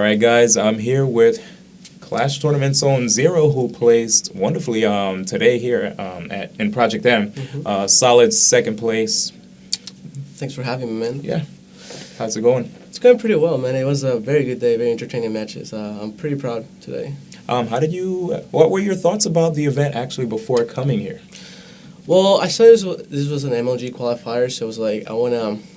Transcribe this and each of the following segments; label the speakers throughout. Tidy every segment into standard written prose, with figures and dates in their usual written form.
Speaker 1: right, guys, I'm here with Clash Tournament Zone Zero, who placed wonderfully today here in Project M. Solid second place.
Speaker 2: Thanks for having me, man.
Speaker 1: Yeah. How's it going?
Speaker 2: It's going pretty well, man. It was a very good day, very entertaining matches. I'm pretty proud today.
Speaker 1: What were your thoughts about the event actually before coming here?
Speaker 2: Well, I saw this was an MLG qualifier, so it was like,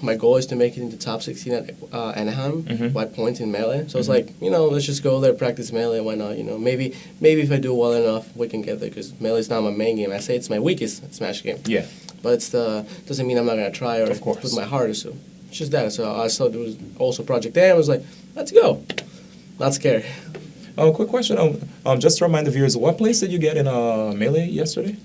Speaker 2: my goal is to make it into top 16 at Anaheim by points in Melee. So it's like, let's just go there, practice Melee, why not? Maybe if I do well enough, we can get there, because Melee is not my main game. I say it's my weakest Smash game.
Speaker 1: Yeah.
Speaker 2: But doesn't mean I'm not going to try or put my heart into it. It's just that. So I saw there was also Project A, and I was like, let's go. Not scared.
Speaker 1: Quick question. Just to remind the viewers, what place did you get in Melee yesterday?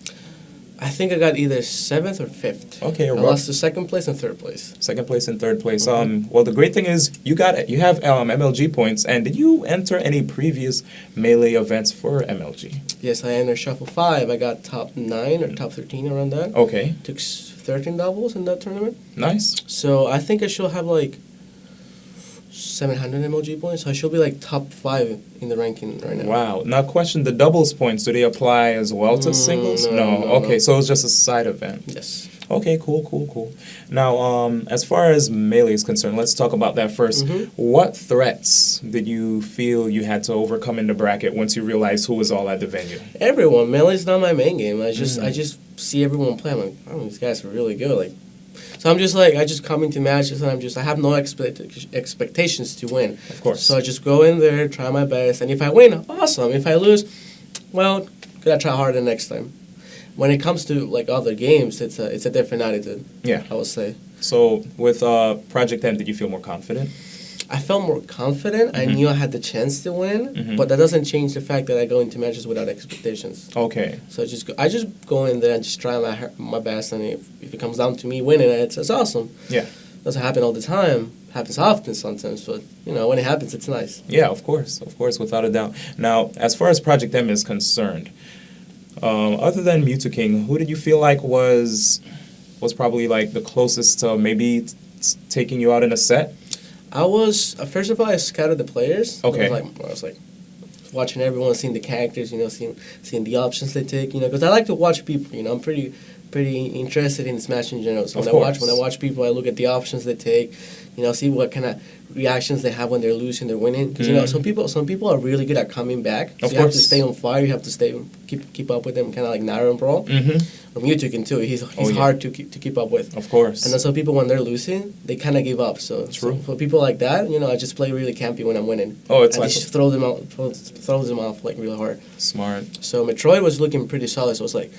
Speaker 2: I think I got either 7th or 5th.
Speaker 1: Okay,
Speaker 2: I lost to 2nd place and 3rd place. 2nd
Speaker 1: place and 3rd place. Well, the great thing is you have MLG points. And did you enter any previous Melee events for MLG?
Speaker 2: Yes, I entered Shuffle 5. I got top 9 or top 13 around that.
Speaker 1: Okay.
Speaker 2: Took 13 doubles in that tournament.
Speaker 1: Nice.
Speaker 2: So I think I should have like 700 MLG points. So I should be like top 5 in the ranking right now.
Speaker 1: Wow. Now, question, the doubles points, do they apply as well to singles? No. Okay, so it's just a side event.
Speaker 2: Yes.
Speaker 1: Okay, cool. Now, as far as Melee is concerned, let's talk about that first. What threats did you feel you had to overcome in the bracket once you realized who was all at the venue?
Speaker 2: Everyone. Melee's not my main game. I just see everyone play. I'm like, oh, these guys are really good. Like, so I'm just like, I just come into matches and I have no expectations to win.
Speaker 1: Of course.
Speaker 2: So I just go in there, try my best, and if I win, awesome. If I lose, well, gotta try harder next time. When it comes to like other games, it's a different attitude.
Speaker 1: Yeah,
Speaker 2: I would say.
Speaker 1: So with Project M, did you feel more confident?
Speaker 2: I felt more confident. I knew I had the chance to win, but that doesn't change the fact that I go into matches without expectations.
Speaker 1: Okay.
Speaker 2: So I just go in there and just try my best, and if it comes down to me winning, it's awesome.
Speaker 1: Yeah.
Speaker 2: Doesn't happen all the time. Happens often sometimes, but when it happens, it's nice.
Speaker 1: Yeah, of course, without a doubt. Now, as far as Project M is concerned, other than Mewtwo King, who did you feel like was probably like the closest to maybe taking you out in a set?
Speaker 2: I was first of all, I scouted the players.
Speaker 1: Okay.
Speaker 2: I was like watching everyone, seeing the characters, seeing the options they take, because I like to watch people. I'm pretty interested in Smash in general. So when I watch people, I look at the options they take, see what kind of reactions they have when they're losing, they're winning. Because some people are really good at coming back. So you have to stay on fire. You have to keep up with them, kind of like Naru and Brawl. Or Mewtwo King too. He's hard to keep up with.
Speaker 1: Of course.
Speaker 2: And then some people, when they're losing, they kind of give up. So for people like that, I just play really campy when I'm winning.
Speaker 1: Oh, it's
Speaker 2: I just throws them off like really hard.
Speaker 1: Smart.
Speaker 2: So Metroid was looking pretty solid. So I was like,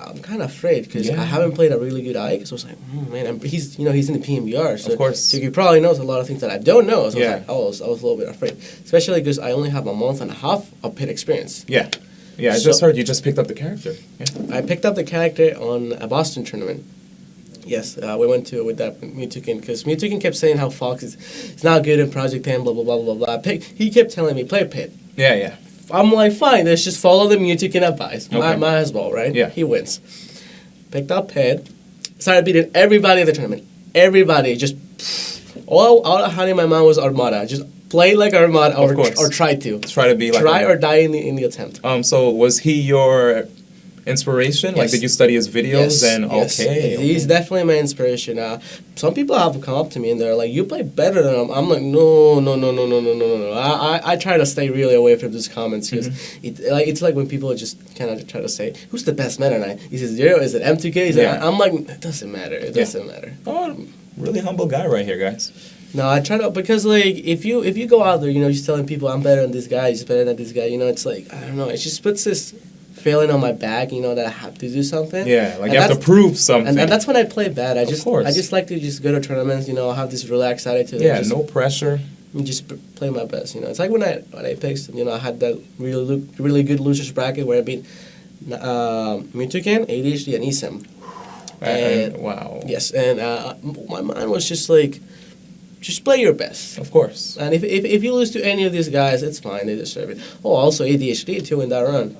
Speaker 2: I'm kind of afraid because I haven't played a really good Ike. So I was like, man, he's in the PMBR. So,
Speaker 1: of course.
Speaker 2: So he probably knows a lot of things that I don't know. So I was a little bit afraid, especially because I only have a month and a half of pit experience.
Speaker 1: Yeah. Yeah, I just heard you just picked up the character. Yeah.
Speaker 2: I picked up the character on a Boston tournament. Yes, we went to it with that Mewtwo King because Mewtwo King kept saying how Fox is not good in Project 10, blah, blah, blah, blah, blah. He kept telling me, play pit.
Speaker 1: Yeah.
Speaker 2: I'm like, fine, let's just follow the Mewtwo King advice. Might as well, right?
Speaker 1: Yeah.
Speaker 2: He wins. Picked up pit. Started beating everybody in the tournament. Everybody. Just all I had in my mind was Armada. Just play like Armada or try to.
Speaker 1: Try to be like
Speaker 2: Try or die in the attempt.
Speaker 1: So was he your inspiration?
Speaker 2: Yes.
Speaker 1: Like, did you study his videos?
Speaker 2: Yes.
Speaker 1: Okay.
Speaker 2: He's definitely my inspiration. Some people have come up to me and they're like, you play better than him. I'm like, no. I try to stay really away from those comments because it's like when people just kind of try to say, who's the best Meta Knight? Is it Zero? Is it M2K? I'm like, it doesn't matter. It doesn't matter.
Speaker 1: Oh, really humble guy right here, guys.
Speaker 2: No, I try to, because like if you go out there, just telling people I'm better than this guy, he's better than this guy, it's like, I don't know, it just puts this feeling on my back, that I have to do something.
Speaker 1: Yeah, like you have to prove something.
Speaker 2: And that's when I play bad. I just like to just go to tournaments, have this relaxed attitude.
Speaker 1: Yeah, no pressure.
Speaker 2: And just play my best, It's like when I picked, I had that really good losers bracket where I beat Mewtwo King, ADHD, and ESIM.
Speaker 1: And wow.
Speaker 2: Yes, and my mind was just like, just play your best.
Speaker 1: Of course.
Speaker 2: And if you lose to any of these guys, it's fine. They deserve it. Oh, also ADHD too in that run.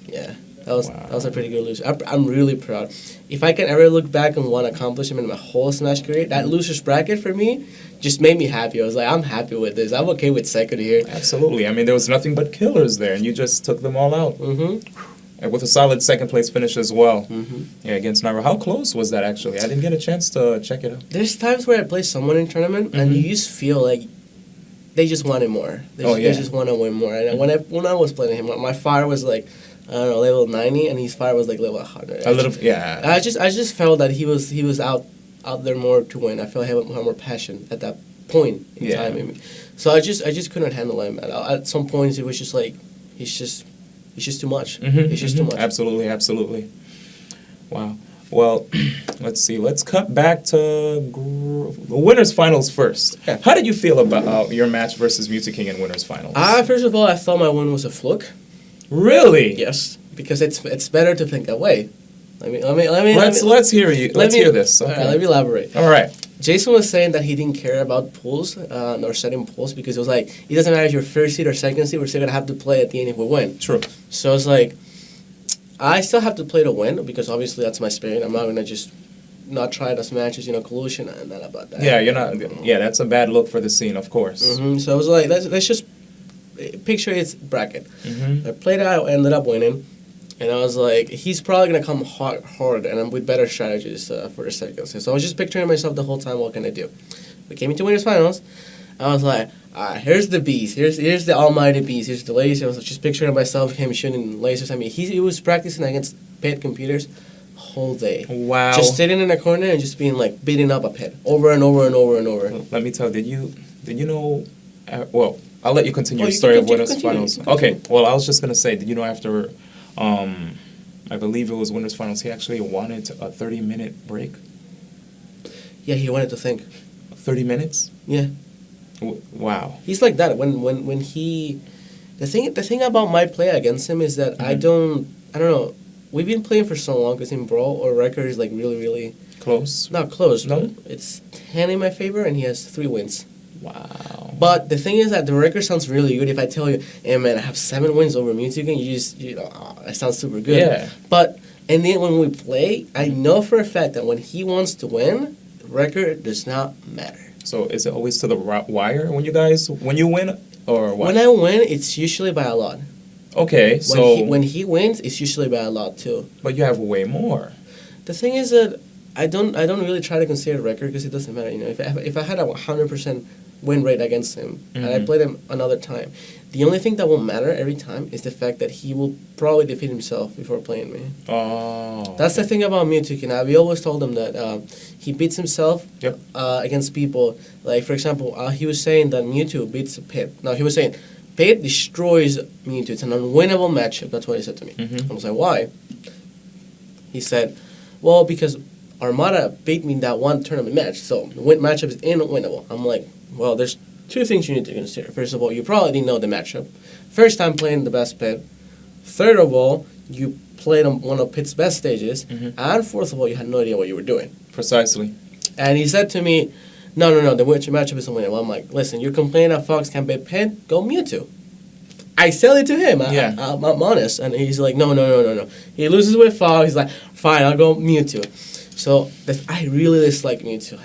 Speaker 2: Yeah. That was a pretty good loser. I'm really proud. If I can ever look back on one accomplishment in my whole Smash career, that losers bracket for me just made me happy. I was like, I'm happy with this. I'm okay with second here.
Speaker 1: Absolutely. I mean, there was nothing but killers there, and you just took them all out. And with a solid second place finish as well. Yeah, against Nairo. How close was that actually? I didn't get a chance to check it out.
Speaker 2: There's times where I play someone in tournament, and you just feel like they just wanted more. They just want to win more. And when I was playing him, my fire was like, I don't know, level 90, and his fire was like level 100. I just felt that he was out there more to win. I felt he had more passion at that point in time. In me. So I just couldn't handle him. At some points, it was just like he's just too much. It's just too much.
Speaker 1: Absolutely. Wow. Well, let's see. Let's cut back to the winners finals first.
Speaker 2: Okay.
Speaker 1: How did you feel about your match versus Music King in winners finals?
Speaker 2: First of all, I thought my win was a fluke.
Speaker 1: Really?
Speaker 2: Yes, because it's better to think that way.
Speaker 1: Let's hear you. Let's hear this. Okay.
Speaker 2: All right, let me elaborate.
Speaker 1: All right.
Speaker 2: Jason was saying that he didn't care about pools or setting pools because it was like, it doesn't matter if you're first seed or second seed, we're still going to have to play at the end if we win.
Speaker 1: True.
Speaker 2: So it's like, I still have to play to win because obviously that's my spirit. I'm not going to just not try those matches, collusion and not about that.
Speaker 1: Yeah, you're not. Yeah, that's a bad look for the scene, of course.
Speaker 2: So it was like, let's just picture it's bracket. I played it out, ended up winning. And I was like, he's probably going to come hard and I'm with better strategies for the second. So I was just picturing myself the whole time, what can I do? We came into winners finals. I was like, all right, here's the beast. Here's the almighty beast. Here's the laser. I was just picturing myself, him shooting lasers. I mean, he was practicing against pet computers whole day.
Speaker 1: Wow.
Speaker 2: Just sitting in a corner and just being like, beating up a pet over and over and over and over.
Speaker 1: Let me tell you, did you know, well, I'll let you continue your story of winners finals. Okay, well, I was just going to say, did you know after... I believe it was winners finals. He actually wanted a 30-minute break.
Speaker 2: Yeah, he wanted to think.
Speaker 1: 30 minutes?
Speaker 2: Yeah.
Speaker 1: Wow.
Speaker 2: He's like that. When he, the thing about my play against him is that I don't know. We've been playing for so long because in Brawl our record is like really
Speaker 1: close.
Speaker 2: Not close.
Speaker 1: No.
Speaker 2: It's 10 in my favor, and he has 3 wins.
Speaker 1: Wow.
Speaker 2: But the thing is that the record sounds really good. If I tell you, hey man, I have 7 wins over Mewtwo, and it sounds super good.
Speaker 1: Yeah.
Speaker 2: But and then when we play, I know for a fact that when he wants to win, the record does not matter.
Speaker 1: So is it always to the wire when you win, or what?
Speaker 2: When I win, it's usually by a lot.
Speaker 1: Okay,
Speaker 2: when he wins, it's usually by a lot too.
Speaker 1: But you have way more.
Speaker 2: The thing is that I don't really try to consider the record because it doesn't matter. If I had a 100% win rate against him and I played him another time, the only thing that will matter every time is the fact that he will probably defeat himself before playing me.
Speaker 1: Oh.
Speaker 2: That's the thing about Mewtwo. Now we always told him that he beats himself against people. Like for example, he was saying that Mewtwo beats Pit. Now he was saying Pit destroys Mewtwo. It's an unwinnable matchup. That's what he said to me. I was like, why? He said, well, because Armada beat me in that one tournament match, so the matchup is unwinnable. I'm like, well, there's 2 things you need to consider. First of all, you probably didn't know the matchup. First time playing the best Pit. Third of all, you played on one of Pit's best stages. And fourth of all, you had no idea what you were doing.
Speaker 1: Precisely.
Speaker 2: And he said to me, no, the matchup is unwinnable. I'm like, listen, you're complaining that Fox can't beat Pit? Go Mewtwo. I sell it to him. I'm honest. And he's like, no. He loses with Fox. He's like, fine, I'll go Mewtwo. So I really dislike Mewtwo.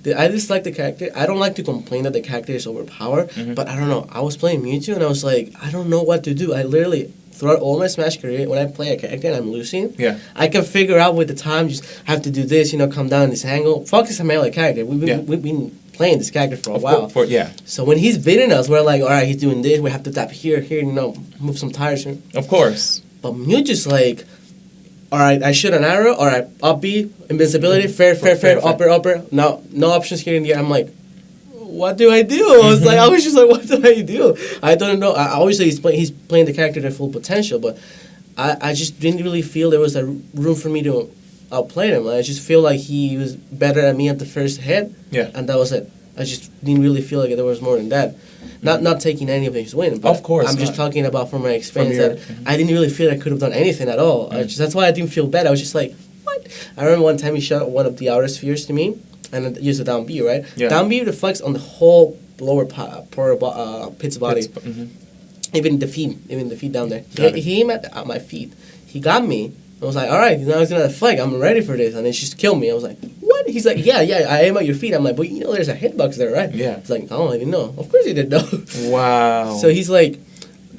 Speaker 2: I dislike the character. I don't like to complain that the character is overpowered, but I don't know. I was playing Mewtwo and I was like, I don't know what to do. I literally, throughout all my Smash career, when I play a character and I'm losing, I can figure out with the time, just have to do this, come down this angle. Fox is a melee character. We've been playing this character for a while. So when he's beating us, we're like, all right, he's doing this. We have to tap here, move some tires.
Speaker 1: Of course.
Speaker 2: But Mewtwo's like, all right, I shoot an arrow. All right, up B, invincibility, fair, upper. No options here in the air. I'm like, what do I do? I was just like, what do I do? I don't know. Obviously, he's playing the character to full potential, but I just didn't really feel there was a room for me to outplay him. I just feel like he was better than me at the first hit, and that was it. I just didn't really feel like there was more than that. Not taking any of his win, but
Speaker 1: of course
Speaker 2: I'm just talking about from my experience I didn't really feel I could have done anything at all. That's why I didn't feel bad. I was just like, what? I remember one time he shot one of the outer spheres to me, and then used a down B, right? Yeah. Down B reflects on the whole lower part of Pit's body. Even the feet down there.
Speaker 1: Got it.
Speaker 2: He aimed at my feet. He got me. I was like, all right, now he's gonna fight. I'm ready for this, and then she just killed me. I was like, what? He's like, yeah, I aim at your feet. I'm like, but there's a hitbox there, right?
Speaker 1: Yeah.
Speaker 2: He's like, oh, I didn't know. Of course he didn't know.
Speaker 1: Wow.
Speaker 2: So he's like,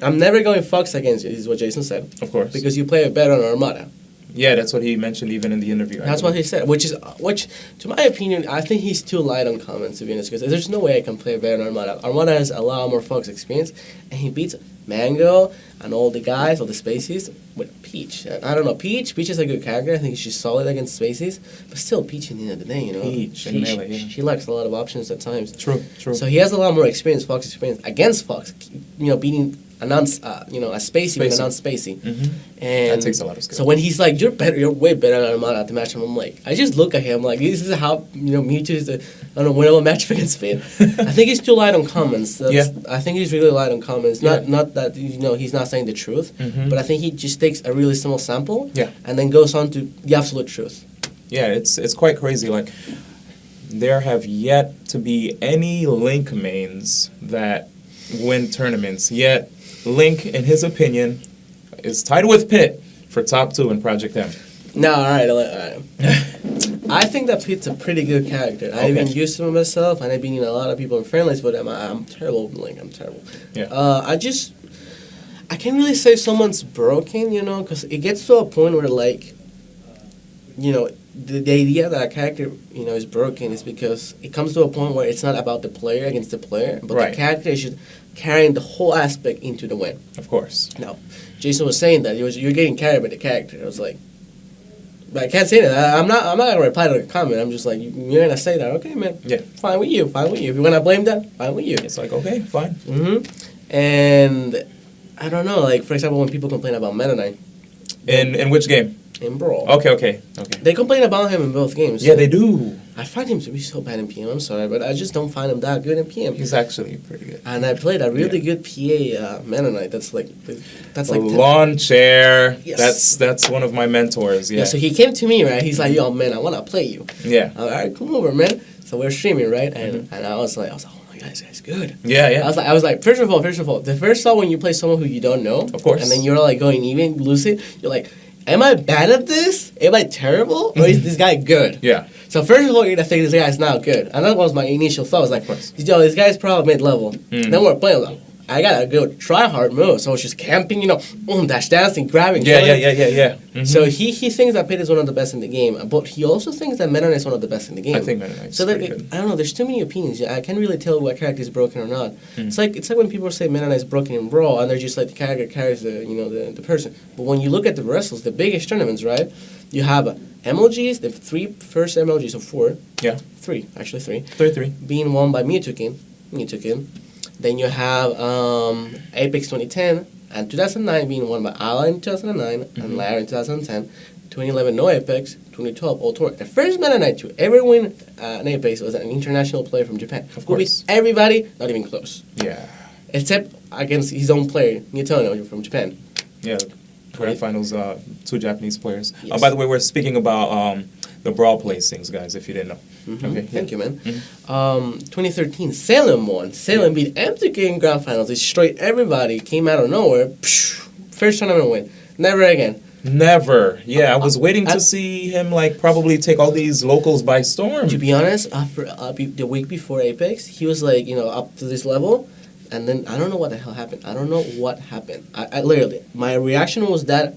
Speaker 2: I'm never going Fox against you. This is what Jason said.
Speaker 1: Of course.
Speaker 2: Because you play it better on Armada.
Speaker 1: Yeah, that's what he mentioned even in the interview.
Speaker 2: That's what he said. Which, to my opinion, I think he's too light on comments, to be honest. Because there's no way I can play better on Armada. Armada has a lot more Fox experience, and he beats Mango and all the guys, all the Spaceys, with Peach. I don't know, Peach is a good character. I think she's solid against Spaceys, but still Peach in the end of the day,
Speaker 1: Peach and Melee, yeah.
Speaker 2: She lacks a lot of options at times.
Speaker 1: True.
Speaker 2: So he has a lot more experience, Fox experience, against Fox, beating a Spacey with a non-Spacey.
Speaker 1: Mm-hmm.
Speaker 2: And
Speaker 1: that takes a lot of skill.
Speaker 2: So when he's like, you're way better than Armada at the match, I'm like, I just look at him like, this is how, Mewtwo is the, winnable match against Finn. I think he's too light on comments. I think he's really light on comments. Not that, he's not saying the truth, but I think he just takes a really small sample and then goes on to the absolute truth.
Speaker 1: Yeah, it's quite crazy. Like, there have yet to be any Link mains that win tournaments, yet Link, in his opinion, is tied with Pit for top 2 in Project M.
Speaker 2: No, all right. I think that Pit's a pretty good character.
Speaker 1: Okay.
Speaker 2: I've been used to him myself, and I've been in a lot of people in friendlies with him. I'm terrible with Link. I'm terrible.
Speaker 1: Yeah.
Speaker 2: I can't really say someone's broken, because it gets to a point where, like, the idea that a character, is broken is because it comes to a point where it's not about the player against the player, but the character is just carrying the whole aspect into the win.
Speaker 1: Of course.
Speaker 2: No, Jason was saying that you're getting carried by the character. I was like, but I can't say that. I'm not gonna reply to the comment. I'm just like, you're gonna say that, okay, man?
Speaker 1: Yeah.
Speaker 2: Fine with you. If you wanna blame that, fine with you.
Speaker 1: It's like, okay, fine.
Speaker 2: And I don't know, like, for example, when people complain about Meta Knight.
Speaker 1: In which game?
Speaker 2: In Brawl.
Speaker 1: Okay.
Speaker 2: They complain about him in both games.
Speaker 1: Yeah, they do.
Speaker 2: I find him to be so bad in PM. I'm sorry, but I just don't find him that good in PM.
Speaker 1: He's actually pretty good.
Speaker 2: And I played a really good PA Meta Knight. That's like
Speaker 1: lawn chair.
Speaker 2: Yes.
Speaker 1: That's one of my mentors. Yeah.
Speaker 2: So he came to me, right? He's like, yo, man, I want to play you.
Speaker 1: Yeah.
Speaker 2: I'm like, all right, come over, man. So we're streaming, right? And I was like, oh my god, this guy's good.
Speaker 1: Yeah.
Speaker 2: I was like, first of all, the first thought when you play someone who you don't know,
Speaker 1: of course,
Speaker 2: and then you're like going even lucid, you're like, am I bad at this? Am I terrible? Or is this guy good?
Speaker 1: Yeah.
Speaker 2: So first of all, you're gonna think this guy's not good, and that was my initial thought. I was like, yo, this guy's probably mid-level. Then we're playing. Like, I gotta go try hard move. So I was just camping, dash dancing, grabbing.
Speaker 1: Yeah.
Speaker 2: So he thinks that Pit is one of the best in the game, but he also thinks that Meta Knight is one of the best in the game.
Speaker 1: I think Meta Knight's
Speaker 2: so
Speaker 1: pretty good.
Speaker 2: I don't know. There's too many opinions. I can't really tell what character is broken or not. It's like when people say Meta Knight is broken in Brawl, and they're just like the character carries the person. But when you look at the wrestles, the biggest tournaments, right? You have MLGs, the first MLGs of 4.
Speaker 1: Yeah.
Speaker 2: 3, actually 3.
Speaker 1: 3.
Speaker 2: Being won by Mewtwo. Then you have Apex 2010 and 2009 being won by Ala in 2009 and Lara in 2010. 2011 no Apex, 2012 all tour. The first Meta Knight to ever win an Apex was an international player from Japan.
Speaker 1: Of course.
Speaker 2: Who beat everybody, not even close.
Speaker 1: Yeah.
Speaker 2: Except against his own player, Nitono, from Japan.
Speaker 1: Yeah. Grand finals, 2 Japanese players.
Speaker 2: Yes.
Speaker 1: By the way, we're speaking about the Brawl placings, guys, if you didn't know. Okay,
Speaker 2: Thank you, man. 2013, Salem won. Salem beat M2K in Grand Finals. They destroyed everybody. Came out of nowhere. First tournament win. Never again.
Speaker 1: Never. Yeah, I was waiting to see him probably take all these locals by storm.
Speaker 2: To be honest, after the week before Apex, he was up to this level. And then I don't know what the hell happened. I don't know what happened. I literally, my reaction was that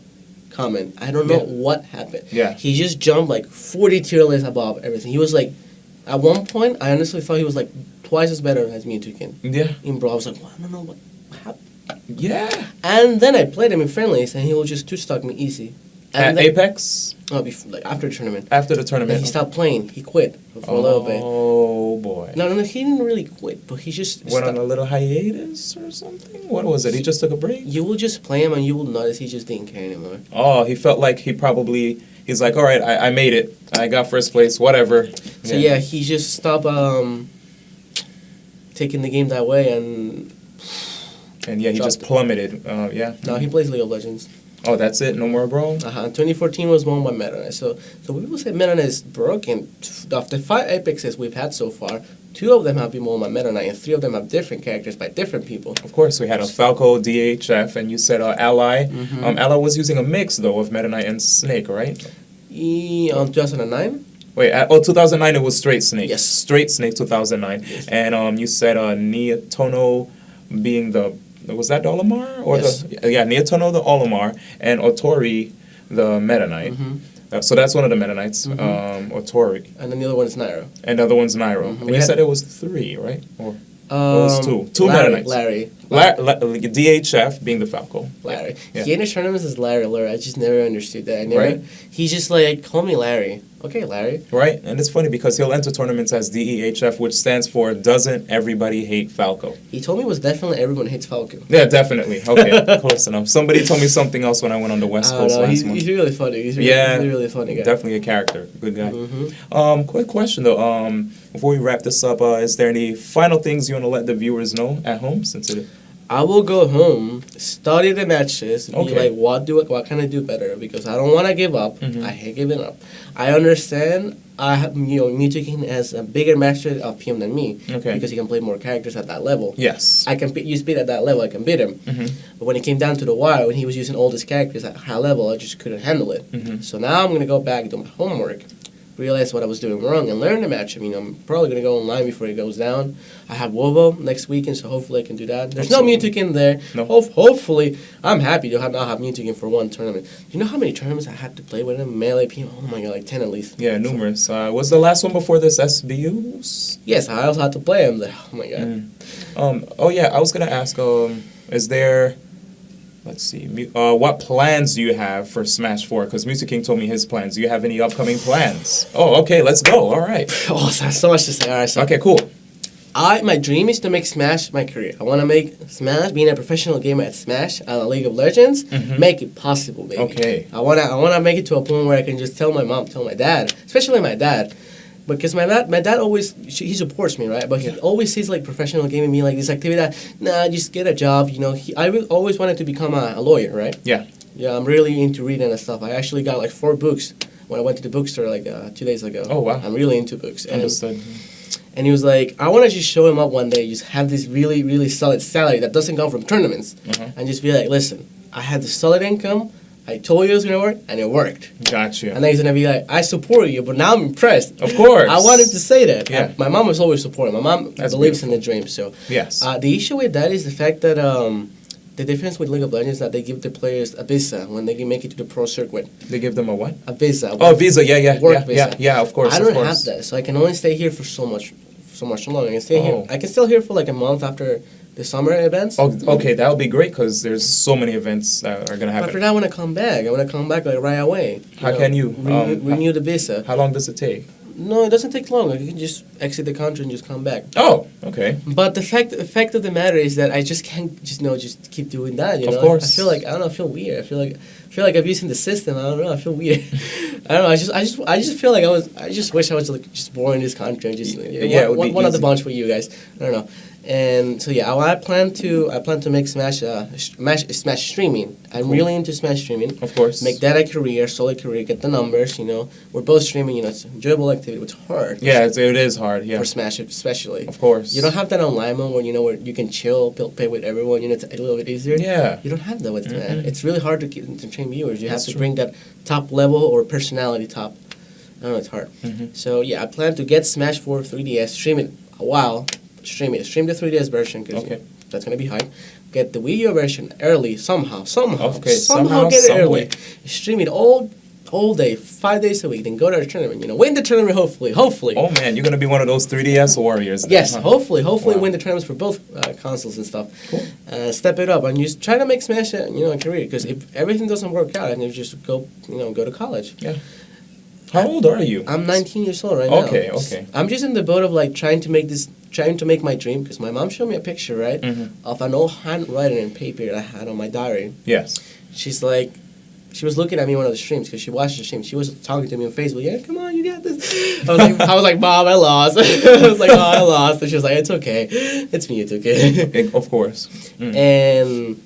Speaker 2: comment. I don't know what happened.
Speaker 1: Yeah.
Speaker 2: He just jumped 40 tier lists above everything. He was at one point, I honestly thought he was twice as better as Mewtwo.
Speaker 1: Yeah.
Speaker 2: In Brawl, I was like, well, I don't know what happened.
Speaker 1: Yeah.
Speaker 2: And then I played him in friendlies, and he will just two-stock me easy. And
Speaker 1: At Apex?
Speaker 2: No, after the tournament.
Speaker 1: After the tournament.
Speaker 2: Then he stopped playing. He quit for a little bit.
Speaker 1: Oh, boy.
Speaker 2: No, he didn't really quit, but he just
Speaker 1: went on a little hiatus or something? What was it? He just took a break?
Speaker 2: You will just play him, and you will notice he just didn't care anymore.
Speaker 1: Oh, he felt like he's like, all right, I made it. I got first place, whatever.
Speaker 2: So, he just stopped taking the game that way, and
Speaker 1: he just plummeted. Yeah.
Speaker 2: No, he plays League of Legends.
Speaker 1: Oh, that's it? No more Brawl?
Speaker 2: 2014 was won by Meta Knight. So when people say Meta Knight is broken, of the 5 Apexes we've had so far, 2 of them have been won by Meta Knight, and 3 of them have different characters by different people.
Speaker 1: Of course, we had a Falco, DHF, and you said Ally. Ally was using a mix, though, of Meta Knight and Snake, right?
Speaker 2: On 2009?
Speaker 1: Wait, 2009 it was straight Snake.
Speaker 2: Yes.
Speaker 1: Straight Snake 2009. Yes. And you said Neotono being the... Was that the Olimar? Or
Speaker 2: yes.
Speaker 1: Neotono the Olimar, and Otori the Meta Knight. So that's one of the Meta Knights, Otori.
Speaker 2: And then the other one is Nairo.
Speaker 1: And the other one's Nairo. And you said it was 3, right? Or it was 2. 2 Meta Knights.
Speaker 2: Larry.
Speaker 1: DHF being the Falco.
Speaker 2: Larry.
Speaker 1: Yeah.
Speaker 2: He in his tournaments is Larry Lure. I just never understood that. Right? He's just like, call me Larry. Okay, Larry.
Speaker 1: Right, and it's funny because he'll enter tournaments as DEHF, which stands for Doesn't Everybody Hate Falco.
Speaker 2: He told me it was definitely Everyone Hates Falco.
Speaker 1: Yeah, definitely. Okay, close enough. Somebody told me something else when I went on the West Coast last month.
Speaker 2: He's really funny. He's a really funny guy.
Speaker 1: Definitely a character. Good guy. Quick question though. Before we wrap this up, is there any final things you want to let the viewers know at home since it?
Speaker 2: I will go home, study the matches, be like, what can I do better? Because I don't want to give up. I hate giving up. I understand I have, Mewtwo has a bigger mastery of PM than me. Because he can play more characters at that level.
Speaker 1: Yes.
Speaker 2: I can use speed at that level, I can beat him. But when it came down to the wire, when he was using all these characters at high level, I just couldn't handle it. So now I'm going to go back, do my homework, realize what I was doing wrong, and learn the matchup. I'm probably going to go online before it goes down. I have Wovo next weekend, so hopefully I can do that. There's no Mewtwo there. No. Hopefully, I'm happy to not have Mewtwo for one tournament. Do you know how many tournaments I had to play with him? Melee PM? Oh my god, like 10 at least.
Speaker 1: Yeah, numerous. Was the last one before this SBUs?
Speaker 2: Yes, I also had to play him there. Oh my god.
Speaker 1: I was going to ask, is there... Let's see. What plans do you have for Smash 4? Because Music King told me his plans. Do you have any upcoming plans? Oh, okay. Let's go. All right.
Speaker 2: Oh, that's so much to say. All right. So
Speaker 1: okay, cool.
Speaker 2: My dream is to make Smash my career. I want to make Smash, being a professional gamer at Smash, League of Legends, make it possible, baby.
Speaker 1: Okay.
Speaker 2: I wanna make it to a point where I can just tell my mom, tell my dad, especially my dad. Because my dad always, he supports me, right? But he always sees like professional gaming being like this activity that, nah, just get a job, I always wanted to become a lawyer, right?
Speaker 1: Yeah.
Speaker 2: Yeah, I'm really into reading and stuff. I actually got like 4 books when I went to the bookstore like 2 days ago.
Speaker 1: Oh, wow.
Speaker 2: I'm really into books.
Speaker 1: Understood.
Speaker 2: And he was like, I want to just show him up one day, just have this really, really solid salary that doesn't come from tournaments. And just be like, listen, I had the solid income. I told you it was going to work, and it worked.
Speaker 1: Gotcha.
Speaker 2: And then he's going to be like, I support you, but now I'm impressed.
Speaker 1: Of course.
Speaker 2: I want him to say that.
Speaker 1: Yeah.
Speaker 2: My mom was always supporting. My mom believes in the dream. So
Speaker 1: yes.
Speaker 2: The issue with that is the fact that the difference with League of Legends is that they give the players a visa when they can make it to the pro circuit.
Speaker 1: They give them a what?
Speaker 2: A visa.
Speaker 1: Oh, a visa. Yeah.
Speaker 2: Work visa.
Speaker 1: Yeah, of course.
Speaker 2: I don't have that, so I can only stay here for so much long. I can stay here. I can still here for like a month after the summer events.
Speaker 1: Oh, okay, that would be great because there's so many events that are going to happen.
Speaker 2: But for that, I want to come back. I want to come back like right away.
Speaker 1: How can you?
Speaker 2: Renew the visa.
Speaker 1: How long does it take?
Speaker 2: No, it doesn't take long. You can just exit the country and just come back.
Speaker 1: Oh, okay.
Speaker 2: But the fact of the matter is that I just can't just keep doing that.
Speaker 1: Of course.
Speaker 2: I feel like I feel weird. I feel like I'm using the system. I don't know. I feel weird. I don't know. I just feel like I just wish I was like just born in this country and just one of the bunch for you guys. I don't know. And so I plan to make Smash streaming. I'm really into Smash streaming.
Speaker 1: Of course.
Speaker 2: Make that a career, solid career. Get the numbers. We're both streaming. It's an enjoyable activity. It's hard.
Speaker 1: Yeah, it is hard. Yeah.
Speaker 2: For Smash especially.
Speaker 1: Of course.
Speaker 2: You don't have that online mode where you can chill, play with everyone. It's a little bit easier.
Speaker 1: Yeah.
Speaker 2: You don't have that with Smash. It's really hard to train viewers. You have to bring that top level or personality top. I don't know. It's hard. So I plan to get Smash 4 3DS, stream it a while. Stream the 3DS version because that's gonna be hype. Get the Wii U version early somehow get it early. Stream it all day, 5 days a week. Then go to the tournament. Win the tournament. Hopefully.
Speaker 1: Oh man, you're gonna be one of those 3DS warriors. Then,
Speaker 2: yes, hopefully win the tournaments for both consoles and stuff. Cool. Step it up and just try to make Smash a career. Because if everything doesn't work out, and you just go to college. Yeah.
Speaker 1: How old are you?
Speaker 2: I'm 19 years old right now.
Speaker 1: Okay.
Speaker 2: I'm just in the boat of like trying to make my dream, because my mom showed me a picture, right, of an old handwriting and paper that I had on my diary.
Speaker 1: Yes.
Speaker 2: She's like, she was looking at me on one of the streams because she watched the stream. She was talking to me on Facebook. Yeah, come on, you got this. I was like, Mom, I lost. I was like, oh, I lost. And she was like, it's okay. It's me, it's okay.
Speaker 1: Of course.
Speaker 2: And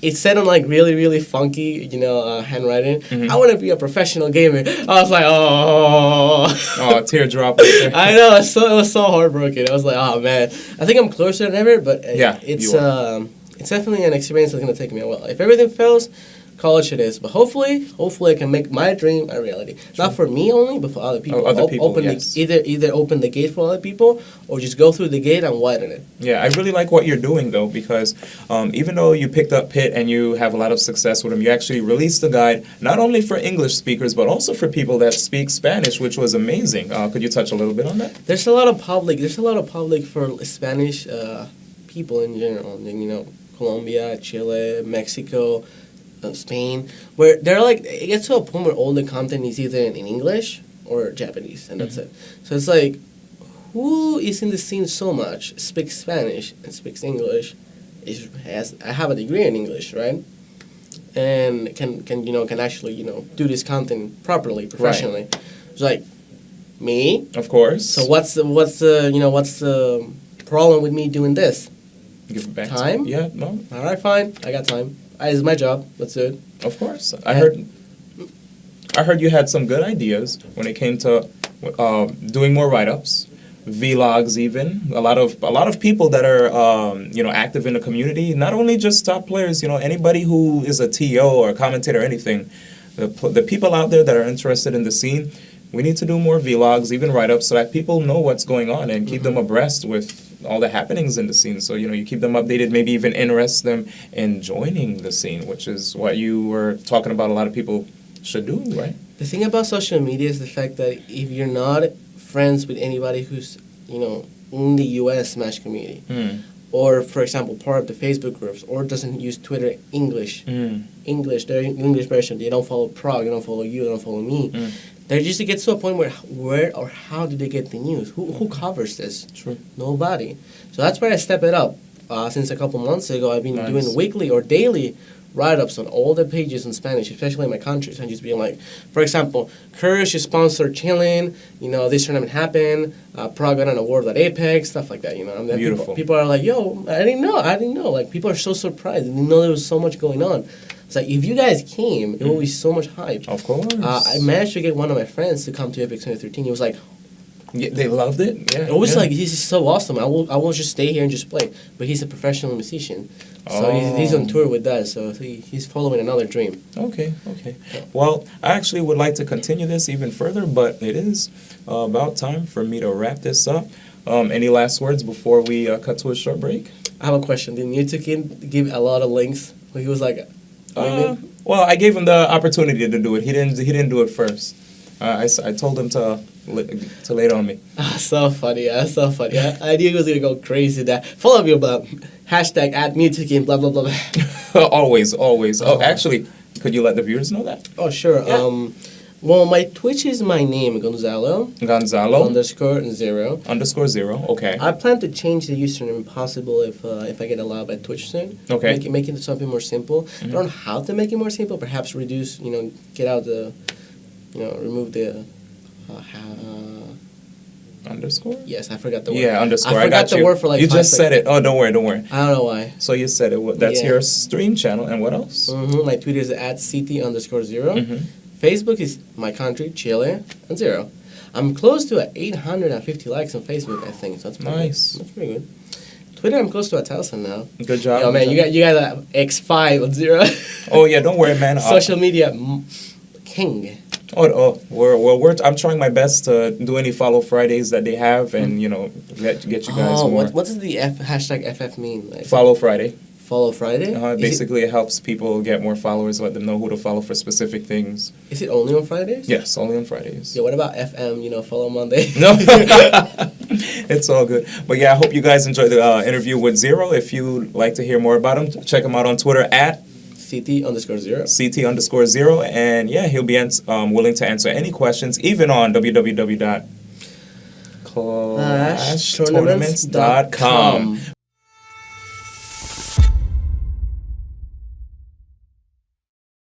Speaker 2: it said on like really, really funky, handwriting.
Speaker 1: Mhm.
Speaker 2: I want to be a professional gamer. I was like, oh.
Speaker 1: Oh, teardrop right there.
Speaker 2: I know. It was so heartbroken. I was like, oh man. I think I'm closer than ever, but
Speaker 1: Yeah,
Speaker 2: it's
Speaker 1: you are.
Speaker 2: it's definitely an experience that's gonna take me a while. If everything fails, college it is. But hopefully I can make my dream a reality. Not for me only, but for other people.
Speaker 1: Oh, other people,
Speaker 2: open
Speaker 1: yes.
Speaker 2: either open the gate for other people, or just go through the gate and widen it.
Speaker 1: Yeah, I really like what you're doing though, because even though you picked up Pitt and you have a lot of success with him, you actually released a guide not only for English speakers but also for people that speak Spanish, which was amazing. Could you touch a little bit on that?
Speaker 2: There's a lot of public for Spanish people in general. Colombia, Chile, Mexico, Spain, where they're like, it gets to a point where all the content is either in English or Japanese, and that's it. So it's like, who is in the scene so much, speaks Spanish and speaks English, I have a degree in English, right? And can actually do this content properly, professionally. Right. It's like me,
Speaker 1: of course.
Speaker 2: So what's the problem with me doing this?
Speaker 1: Give it back.
Speaker 2: Time?
Speaker 1: Yeah, no.
Speaker 2: All right, fine. I got time. It's my job. Let's do it.
Speaker 1: Of course. I heard you had some good ideas when it came to doing more write-ups, vlogs even. A lot of people that are active in the community, not only just top players, anybody who is a TO or a commentator or anything. The people out there that are interested in the scene, we need to do more vlogs, even write-ups, so that people know what's going on and keep them abreast with all the happenings in the scene. So, you keep them updated, maybe even interest them in joining the scene, which is what you were talking about a lot of people should do, right?
Speaker 2: The thing about social media is the fact that if you're not friends with anybody who's, in the U.S. Smash community, or, for example, part of the Facebook groups, or doesn't use Twitter English, they're English version, they don't follow Prague, they don't follow you, they don't follow me, they just get to a point where or how do they get the news? Who covers this?
Speaker 1: True.
Speaker 2: Nobody. So that's where I step it up. Since a couple months ago, I've been doing weekly or daily write-ups on all the pages in Spanish, especially in my countries, and just being like, for example, Courage sponsored chilling, this tournament happened, Prague got an award at Apex, stuff like that, And then
Speaker 1: Beautiful.
Speaker 2: People are like, yo, I didn't know. Like, people are so surprised. They didn't know there was so much going on. It's like, if you guys came, it would be so much hype.
Speaker 1: Of course.
Speaker 2: I managed to get one of my friends to come to Apex 2013. He was like,
Speaker 1: yeah, they loved it. Yeah,
Speaker 2: it was like, this is so awesome. I will just stay here and just play. But he's a professional musician, so he's on tour with that. So he's following another dream.
Speaker 1: Okay. Well, I actually would like to continue this even further, but it is about time for me to wrap this up. Any last words before we cut to a short break?
Speaker 2: I have a question. Did Newtokin give a lot of links? He was like,
Speaker 1: well, I gave him the opportunity to do it. He didn't do it first. I told him to lay it on me.
Speaker 2: So funny. So funny. I knew he was gonna go crazy. That follow me about hashtag @Newtokin blah blah blah.
Speaker 1: Always. Oh, actually, could you let the viewers know that?
Speaker 2: Oh sure. Yeah. Well, my Twitch is my name, Gonzalo. _0.
Speaker 1: _0. Okay.
Speaker 2: I plan to change the username, possible if I get allowed by Twitch soon.
Speaker 1: Okay.
Speaker 2: Make it something more simple. I don't know how to make it more simple. Perhaps reduce. Get out the. Remove the.
Speaker 1: Underscore?
Speaker 2: Yes, I forgot the word.
Speaker 1: Yeah, underscore.
Speaker 2: I forgot the word for like.
Speaker 1: You just said it. Oh, don't worry.
Speaker 2: I don't know why.
Speaker 1: So you said it. That's your stream channel, and what else?
Speaker 2: My Twitter is @CT_0. Facebook is my country, Chile, and 0. I'm close to 850 likes on Facebook, I think. So that's pretty
Speaker 1: nice.
Speaker 2: Good. That's pretty good. Twitter, I'm close to 1,000 now.
Speaker 1: Good job.
Speaker 2: Yo, man, you got X5 on 0.
Speaker 1: Oh yeah, don't worry, man.
Speaker 2: Social media king.
Speaker 1: I'm trying my best to do any follow Fridays that they have, and get you guys more.
Speaker 2: What does the hashtag FF mean? Like,
Speaker 1: Follow Friday.
Speaker 2: Follow Friday?
Speaker 1: Basically, it helps people get more followers, let them know who to follow for specific things.
Speaker 2: Is it only on Fridays?
Speaker 1: Yes, only on Fridays.
Speaker 2: Yeah, what about FM, follow Monday?
Speaker 1: No, it's all good. But yeah, I hope you guys enjoyed the interview with Zero. If you'd like to hear more about him, check him out on Twitter
Speaker 2: CT_0.
Speaker 1: CT_0. And yeah, he'll be willing to answer any questions, even on www.clashtournaments.com.